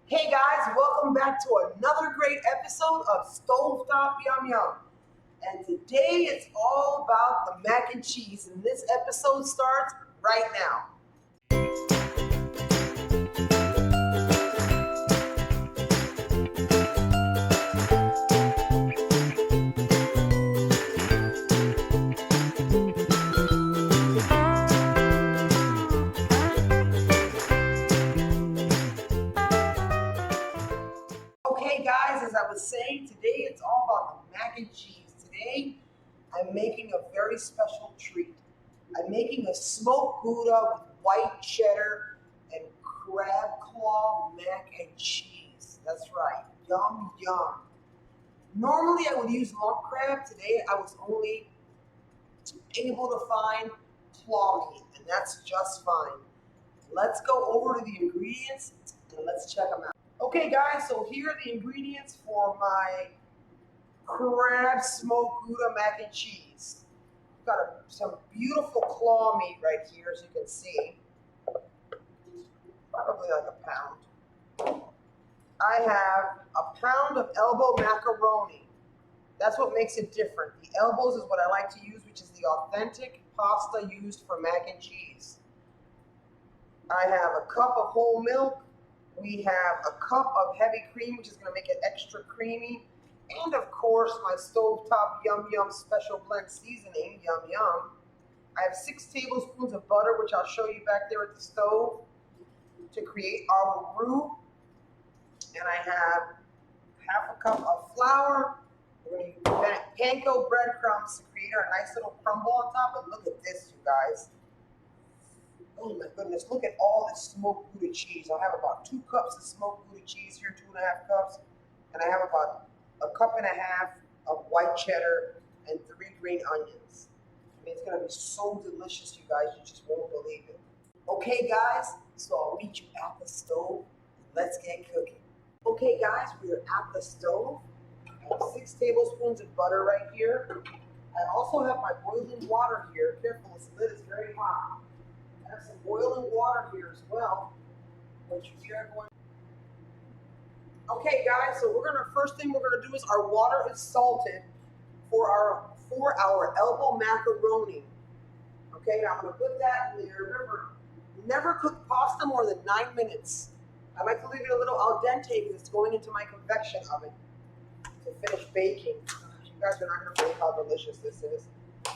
Hey guys, welcome back to another great episode of Stovetopyumyum. And today it's all about the mac and cheese, and this episode starts right now. Okay guys, as I was saying, today it's all about the mac and cheese. Today I'm making a very special treat. I'm making a smoked Gouda with white cheddar and crab claw mac and cheese. That's right, yum yum. Normally I would use lump crab. Today I was only able to find claw meat, and that's just fine. Let's go over to the ingredients and let's check them out. Okay guys, so here are the ingredients for my crab smoked Gouda mac and cheese. I've got some beautiful claw meat right here, as you can see. Probably like a pound. I have a pound of elbow macaroni. That's what makes it different. The elbows is what I like to use, which is the authentic pasta used for mac and cheese. I have a cup of whole milk. We have a cup of heavy cream, which is going to make it extra creamy. And of course, my Stovetopyumyum special blend seasoning, yum yum. I have 6 tablespoons of butter, which I'll show you back there at the stove to create our roux. And I have half a cup of flour. We're going to use Panko Bread crumbs to create our nice little crumble on top. And look at this, you guys. Oh my goodness, look at all this smoked Gouda cheese. I'll have about 2 cups of smoked Gouda cheese here, 2.5 cups. And I have about a cup and a half of white cheddar and 3 green onions. I mean, it's gonna be so delicious, you guys, you just won't believe it. Okay guys, so I'll meet you at the stove. Let's get cooking. Okay guys, we are at the stove. I have 6 tablespoons of butter right here. I also have my boiling water here. Careful, this lid is very hot. I have some boiling water here as well, which we are going. Okay, guys. So first thing we're gonna do is our water is salted for our elbow macaroni. Okay, now I'm gonna put that in there. Remember, never cook pasta more than 9 minutes. I like to leave it a little al dente because it's going into my convection oven to finish baking. You guys are not gonna believe how delicious this is.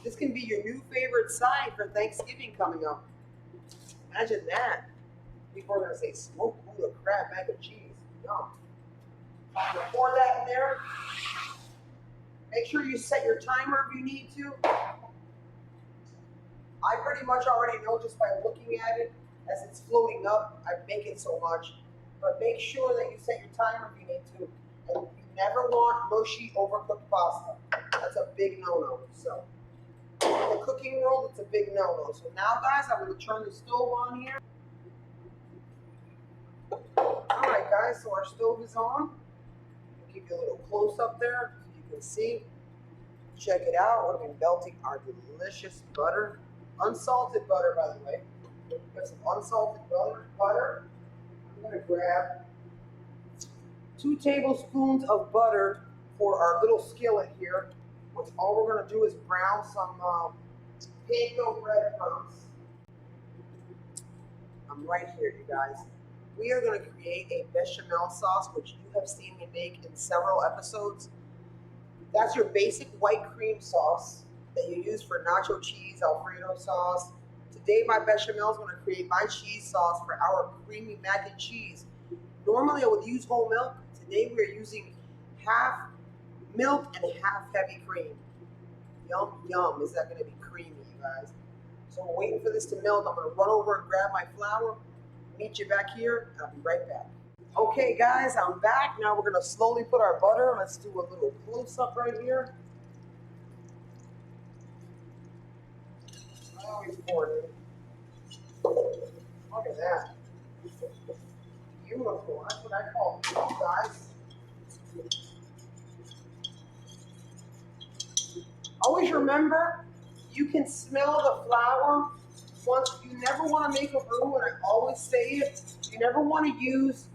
This can be your new favorite side for Thanksgiving coming up. Imagine that. People are going to say smoked Gouda crab mac and cheese. Yum. I'm going to pour that in there. Make sure you set your timer if you need to. I pretty much already know just by looking at it as it's floating up. I make it so much. But make sure that you set your timer if you need to. And you never want mushy, overcooked pasta. That's a big no-no. So, in the cooking world, it's a big no-no. So now, guys, I'm going to turn the stove on here. Alright, guys, so our stove is on. I'll give you a little close-up there so you can see. Check it out. We're going to be melting our delicious butter. Unsalted butter, by the way. Got some unsalted butter. I'm going to grab 2 tablespoons of butter for our little skillet here. All we're going to do is brown some Panko Bread crumbs. I'm right here, you guys. We are going to create a Bechamel sauce, which you have seen me make in several episodes. That's your basic white cream sauce that you use for nacho cheese, Alfredo sauce. Today, my Bechamel is going to create my cheese sauce for our creamy mac and cheese. Normally, I would use whole milk. Today, we are using half milk and half heavy cream. Yum, yum. Is that going to be creamy, you guys? So we're waiting for this to melt. I'm going to run over and grab my flour. Meet you back here, and I'll be right back. Okay, guys, I'm back. Now we're going to slowly put our butter. Let's do a little close-up right here. I always pour it in. Look at that. Beautiful. That's what I call it, guys. Always remember, you can smell the flour. Once you never want to make a roux, and I always say it, you never want to use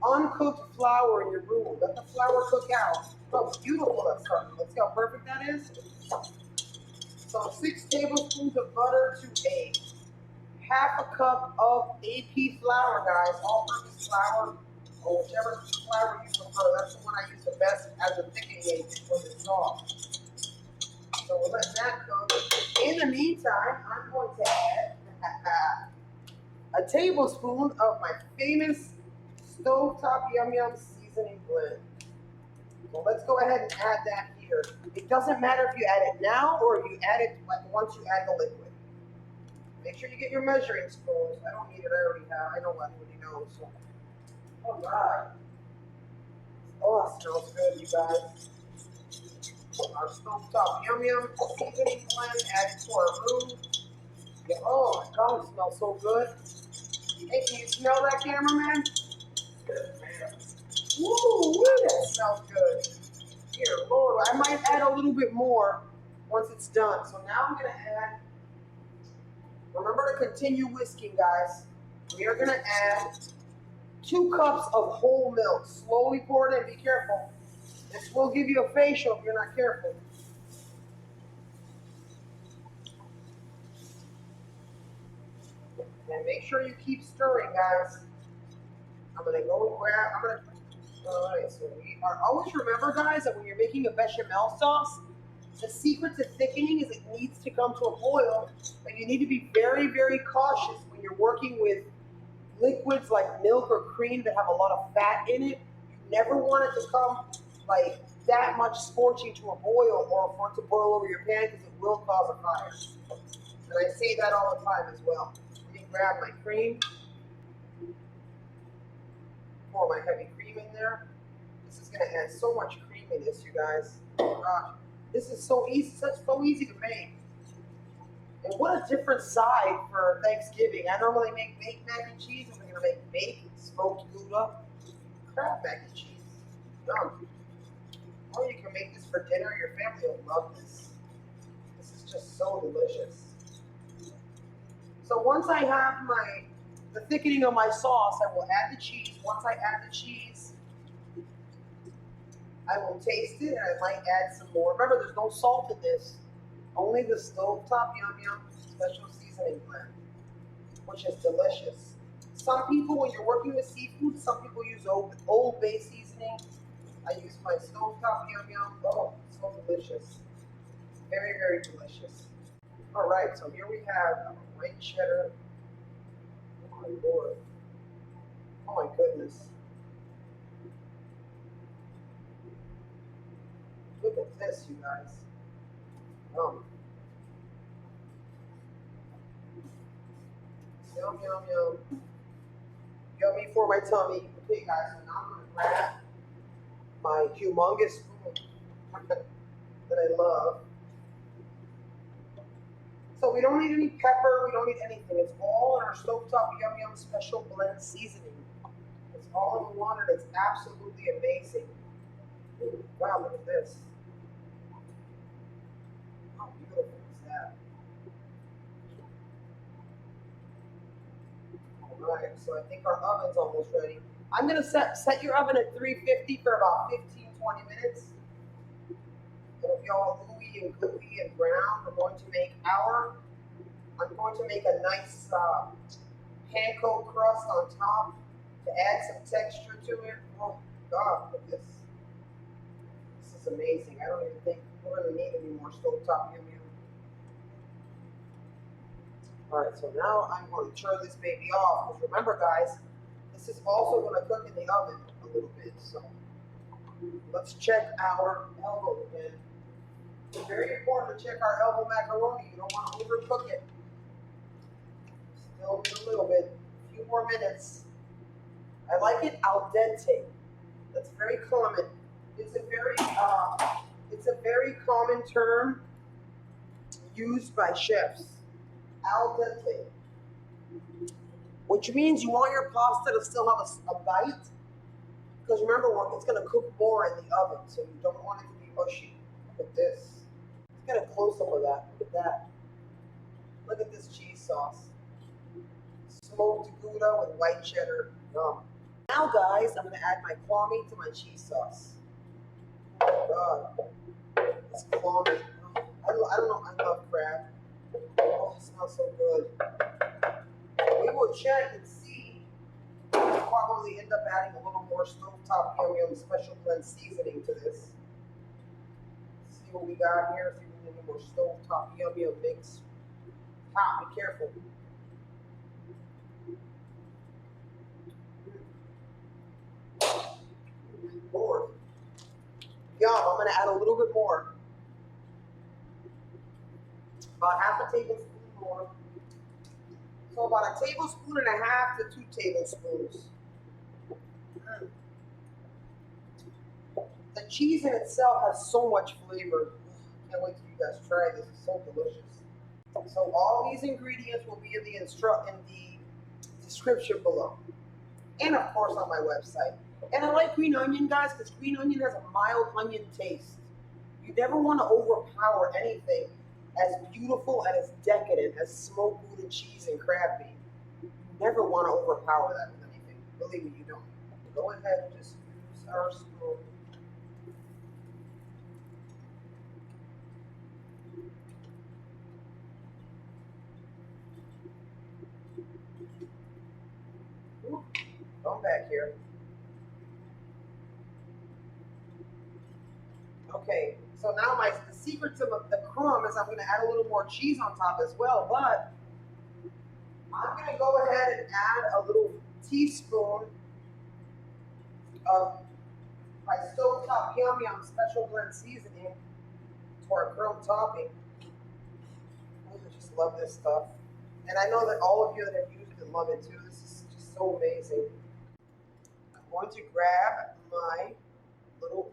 uncooked flour in your roux. Let the flour cook out. Look how beautiful that's starting. Let's see how perfect that is. So 6 tablespoons of butter to a half a cup of AP flour, guys. All-purpose flour, or whichever flour you prefer. That's the one I use the best as a thickening agent for this sauce. So we'll let that cook. In the meantime, I'm going to add a tablespoon of my famous Stovetopyumyum seasoning blend. So let's go ahead and add that here. It doesn't matter if you add it now or if you add it once you add the liquid. Make sure you get your measuring spoons. I don't need it, I already have. I know what everybody knows. So. All right. Oh, it smells good, you guys. Our Stovetopyumyum seasoning blend added to our roux. Oh my God, it smells so good. Hey, can you smell that, cameraman? Woo, that smells good. Here, Lord, I might add a little bit more once it's done. So now I'm gonna add, remember to continue whisking, guys. We are gonna add 2 cups of whole milk. Slowly pour it in, be careful. This will give you a facial if you're not careful. And make sure you keep stirring, guys. I'm gonna go and grab, alright, so we are, always remember, guys, that when you're making a bechamel sauce, the secret to thickening is it needs to come to a boil, but you need to be very, very cautious when you're working with liquids like milk or cream that have a lot of fat in it. You never want it to come like that much scorching to a boil or for it to boil over your pan because it will cause a fire. And I say that all the time as well. Let me grab my cream. Pour my heavy cream in there. This is going to add so much creaminess, you guys. Oh gosh, this is so easy, so easy to make. And what a different side for Thanksgiving. I normally make baked mac and cheese, and we're going to make baked smoked Gouda crab mac and cheese. Yum. Or you can make this for dinner. Your family will love this. This is just so delicious. So once I have the thickening of my sauce, I will add the cheese. Once I add the cheese, I will taste it and I might add some more. Remember, there's no salt in this. Only the Stovetopyumyum special seasoning blend, which is delicious. Some people, when you're working with seafood, some people use Old Bay seasoning. I use my Stovetopyumyum. Oh, so delicious. Very, very delicious. All right, so here we have white cheddar. Oh my Lord. Oh my goodness. Look at this, you guys. Yum, yum, yum. Yummy for my tummy. Okay, guys, so now I'm going to grab my humongous spoon that I love. So we don't need any pepper, we don't need anything. It's all in our Stovetopyumyum special blend seasoning. It's all in one and it's absolutely amazing. Ooh, wow, look at this. How beautiful is that? All right, so I think our oven's almost ready. I'm gonna set your oven at 350 for about 15-20 minutes. It'll be all ooey and gooey and brown. I'm going to make a nice panko crust on top to add some texture to it. Oh God, look at this. This is amazing. I don't even think we're gonna need any more Stovetopyumyum. All right, so now I'm going to turn this baby off, because remember, guys, this is also going to cook in the oven a little bit. So let's check our elbow again. It's very important to check our elbow macaroni. You don't want to overcook it. Still a little bit, a few more minutes. I like it al dente. That's very common. It's a very common term used by chefs. Al dente, which means you want your pasta to still have a bite, because remember, it's going to cook more in the oven, so you don't want it to be mushy. Look at this. Let's get a close-up of that. Look at that. Look at this cheese sauce. Smoked Gouda with white cheddar. Yum. Now, guys, I'm going to add my claw meat to my cheese sauce. Oh, God. It's claw meat. I don't know. I love crab. Oh, it smells so good. We will check and see. We'll probably end up adding a little more Stovetopyumyum special blend seasoning to this. See what we got here. See if we need any more Stovetopyumyum mix. Ah, be careful. Lord. Yum, I'm going to add a little bit more. About half a tablespoon more. So about a tablespoon and a half to 2 tablespoons. The cheese in itself has so much flavor. Can't wait till you guys try this. It's so delicious. So all these ingredients will be in the description below. And of course on my website. And I like green onion, guys, because green onion has a mild onion taste. You never want to overpower anything as beautiful and as decadent as smoked Gouda cheese and crab meat. You never want to overpower that with anything. Believe me, you don't. Go ahead and just use our spoon. Ooh, come back here. Okay, so now the secret to the crumb is I'm going to add a little more cheese on top as well, but I'm going to go ahead and add a little teaspoon of my Stovetopyumyum special blend seasoning to our crumb topping. I just love this stuff. And I know that all of you that have used it love it too. This is just so amazing. I'm going to grab my little,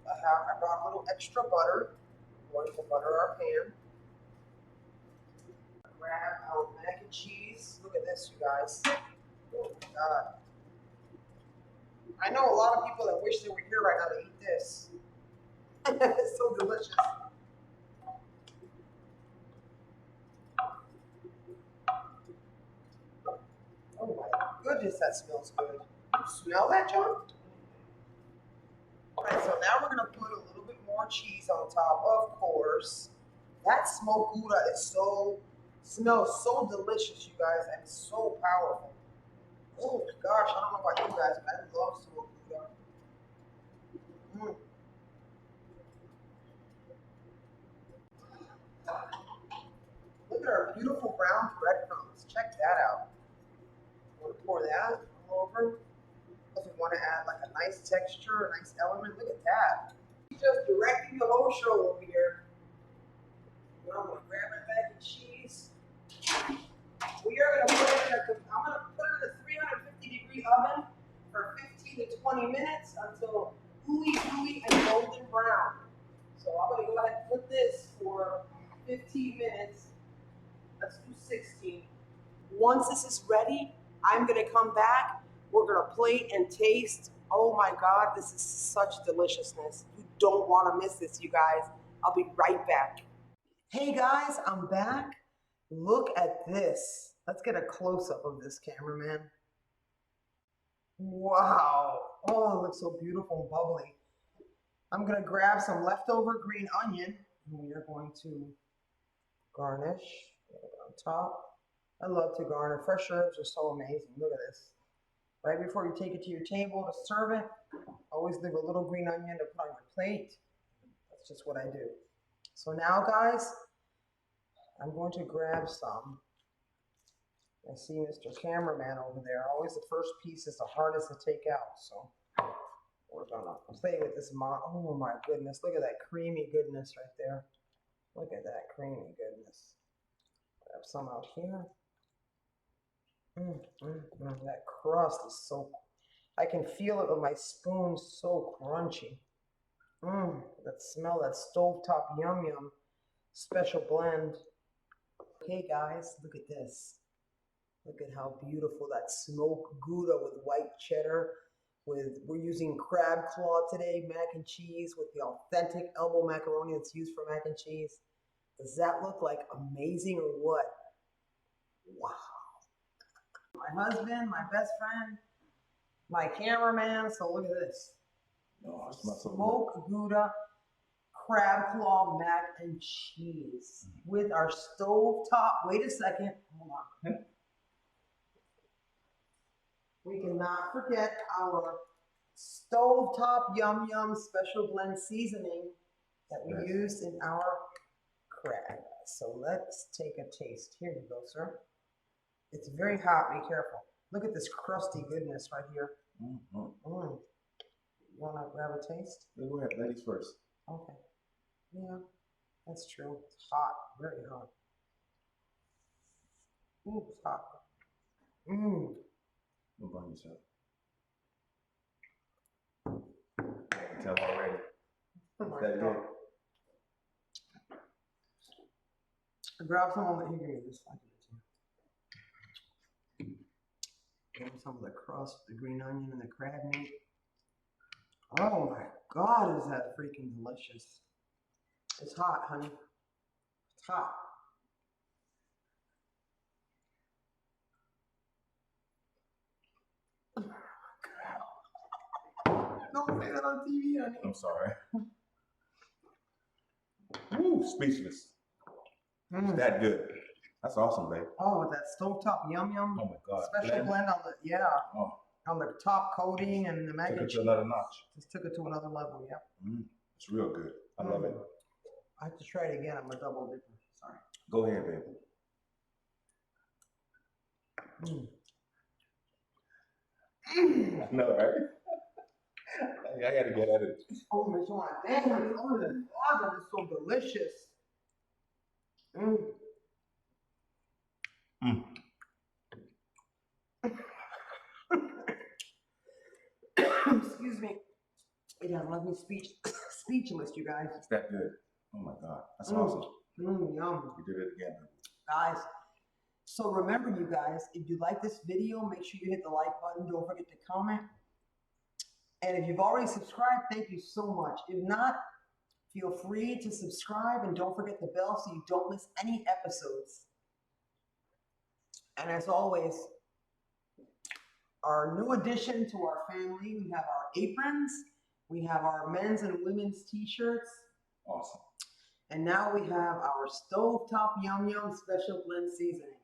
I brought a little extra butter. I'm going to butter our pan. Grab our mac and cheese. Look at this, you guys. Oh my God. I know a lot of people that wish they were here right now to eat this. It's so delicious. Oh my goodness, that smells good. You smell that, John? All right, so now we're gonna put a little bit more cheese on top, of course. That smoked Gouda smells so delicious, you guys, and it's so powerful. Oh my gosh, I don't know about you guys, but I love smoked Gouda. Mm. Look at our beautiful brown breadcrumbs. Check that out. I'm gonna pour that all over. Because we want to add like a nice texture, a nice element. Look at that. Just directing the whole show over here. Now I'm gonna grab my mac and cheese. We are gonna put it in I'm gonna put it in a 350-degree oven for 15 to 20 minutes until gooey and golden brown. So I'm gonna go ahead and put this for 15 minutes. Let's do 16. Once this is ready, I'm gonna come back. We're gonna plate and taste. Oh my God, this is such deliciousness. You don't wanna miss this, you guys. I'll be right back. Hey guys, I'm back. Look at this. Let's get a close-up of this, cameraman. Wow. Oh, it looks so beautiful and bubbly. I'm gonna grab some leftover green onion and we are going to garnish on top. I love to garnish. Fresh herbs are so amazing. Look at this. Right before you take it to your table to serve it, always leave a little green onion to put on your plate. That's just what I do. So now, guys, I'm going to grab some. I see Mr. Cameraman over there. Always the first piece is the hardest to take out. So we're gonna play with this. Oh my goodness, look at that creamy goodness right there. Look at that creamy goodness. Grab some out here. That crust is so, I can feel it with my spoon, so crunchy. That smell, that Stovetopyumyum special blend. Okay guys, look at this. Look at how beautiful that smoked Gouda with white cheddar. We're using crab claw today, mac and cheese with the authentic elbow macaroni that's used for mac and cheese. Does that look like amazing or what? Wow. My husband, my best friend, my cameraman. So look at this. Oh, it smells so good. Smoked Gouda crab claw mac and cheese with our stovetop. Wait a second. Hold on. We cannot forget our Stovetopyumyum special blend seasoning that we used in our crab. So let's take a taste. Here you go, sir. It's very hot. Be careful. Look at this crusty goodness right here. You want to grab a taste? Go ahead, ladies first. Okay. Yeah, that's true. It's hot. Very hot. Ooh, it's hot. Don't burn yourself. I can tell already. Oh my That God. good. Grab some of it. Here, give me this. I'll give it to you. Give me some of the crust, the green onion, and the crab meat. Oh my God, is that freaking delicious. It's hot, honey. It's hot. Don't say that on TV, honey. I'm sorry. Woo, speechless. It's that good. That's awesome, babe. Oh, that Stovetopyumyum. Oh my God. Special blend on the, on the top coating and the mac and cheese. Took it to another notch. Just took it to another level, yeah. It's real good. I love it. I have to try it again. I'm a double dipper. Sorry. Go ahead, baby. I know, right? I gotta get at it. Oh my God. Damn. Oh, that is so delicious. Excuse me. It has left me speechless, you guys. It's that good. Oh my God. That's awesome. Yum. You did it again. Guys, so remember, you guys, if you like this video, make sure you hit the like button. Don't forget to comment. And if you've already subscribed, thank you so much. If not, feel free to subscribe and don't forget the bell so you don't miss any episodes. And as always, our new addition to our family, we have our aprons, we have our men's and women's t-shirts. Awesome. And now we have our Stovetopyumyum special blend seasoning.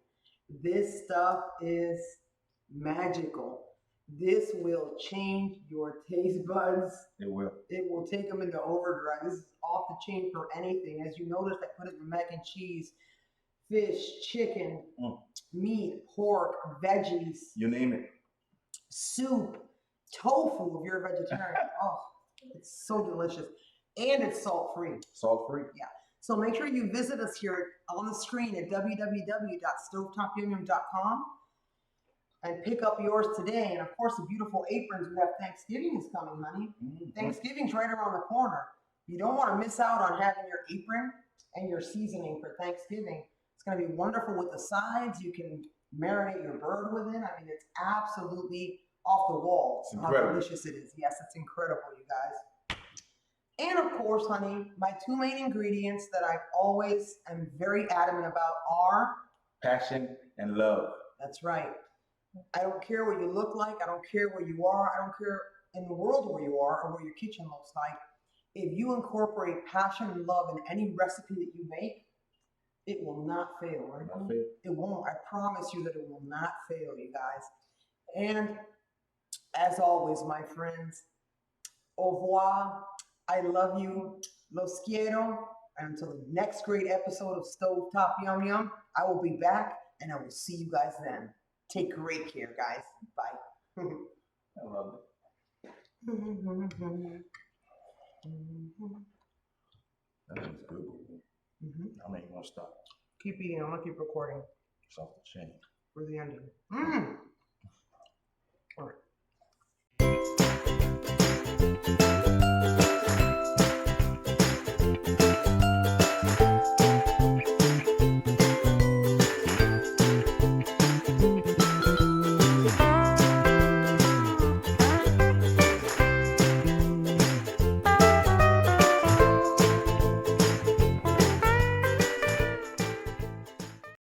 This stuff is magical. This will change your taste buds. It will. It will take them into overdrive. This is off the chain for anything. As you noticed, I put it in mac and cheese, fish, chicken, meat, pork, veggies. You name it. Soup, tofu if you're a vegetarian. Oh, it's so delicious. And it's salt-free. Salt-free? Yeah. So make sure you visit us here on the screen at www.stovetopyumyum.com and pick up yours today. And of course, the beautiful aprons. We have Thanksgiving is coming, honey. Thanksgiving's right around the corner. You don't want to miss out on having your apron and your seasoning for Thanksgiving. It's going to be wonderful with the sides. You can marinate your bird with it. I mean, it's absolutely off the wall. It's how delicious it is. Yes, it's incredible, you guys. And of course, honey, my two main ingredients that I always am very adamant about are passion and love. That's right. I don't care what you look like. I don't care where you are. I don't care in the world where you are or what your kitchen looks like. If you incorporate passion and love in any recipe that you make, it will not fail, right? It won't. I promise you that it will not fail, you guys. And as always, my friends, au revoir. I love you. Los quiero. And until the next great episode of Stovetopyumyum, I will be back and I will see you guys then. Take great care, guys. Bye. I love it. That is good. I'm not even gonna stop. Keep eating. I'm gonna keep recording. It's off the chain. For the ending.